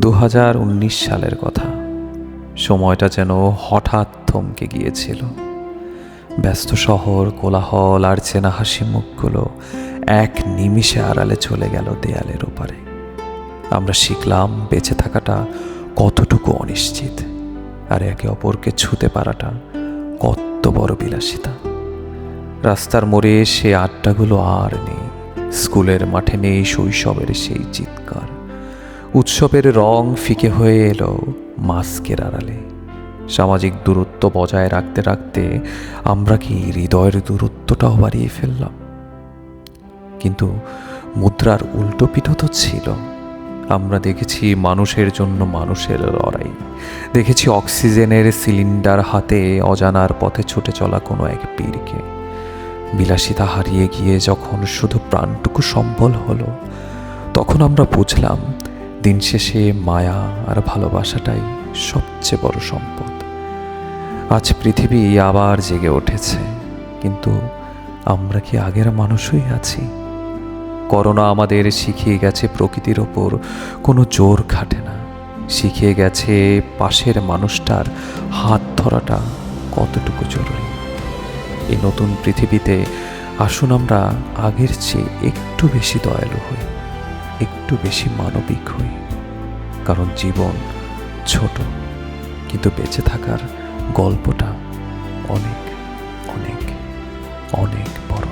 2019 সালের কথা। সময়টা যেন হঠাৎ থমকে গিয়েছিল। ব্যস্ত শহর, কোলাহল আর চেনা হাসি মুখগুলো এক নিমিষে আড়ালে চলে গেল দেয়ালের ওপারে। আমরা শিখলাম বেঁচে থাকাটা কতটুকু অনিশ্চিত, আর একে অপরকে ছুঁতে পারাটা কত বড় বিলাসিতা। রাস্তার মোড়ে সে আড্ডাগুলো আর নেই, স্কুলের মাঠে নেই শৈশবের সেই চিৎকার। উৎসবের রং ফিকে হয়ে এলো মাস্কের আড়ালে। সামাজিক দূরত্ব বজায় রাখতে রাখতে আমরা কি হৃদয়ের দূরত্বটাও বাড়িয়ে ফেললাম? কিন্তু মুদ্রার উল্টো পিঠও তো ছিল। আমরা দেখেছি মানুষের জন্য মানুষের লড়াই, দেখেছি অক্সিজেনের সিলিন্ডার হাতে অজানার পথে ছুটে চলা কোনো এক বীরকে। বিলাসিতা হারিয়ে গিয়ে যখন শুধু প্রাণটুকু সম্বল হলো, তখন আমরা বুঝলাম দিন শেষে মায়া আর ভালোবাসাটাই সবচেয়ে বড় সম্পদ। আজ পৃথিবী আবার জেগে উঠেছে, কিন্তু আমরা কি আগের মানুষই আছি? করোনা আমাদের শিখিয়ে গেছে প্রকৃতির ওপর কোনো জোর খাটে না, শিখিয়ে গেছে পাশের মানুষটার হাত ধরাটা কতটুকু জরুরি। এই নতুন পৃথিবীতে আসুন আমরা আগের চেয়ে একটু বেশি দয়ালু হই, একটু বেশি মানবিক হই। কারণ জীবন ছোট, কিন্তু বেঁচে থাকার গল্পটা অনেক অনেক অনেক বড়।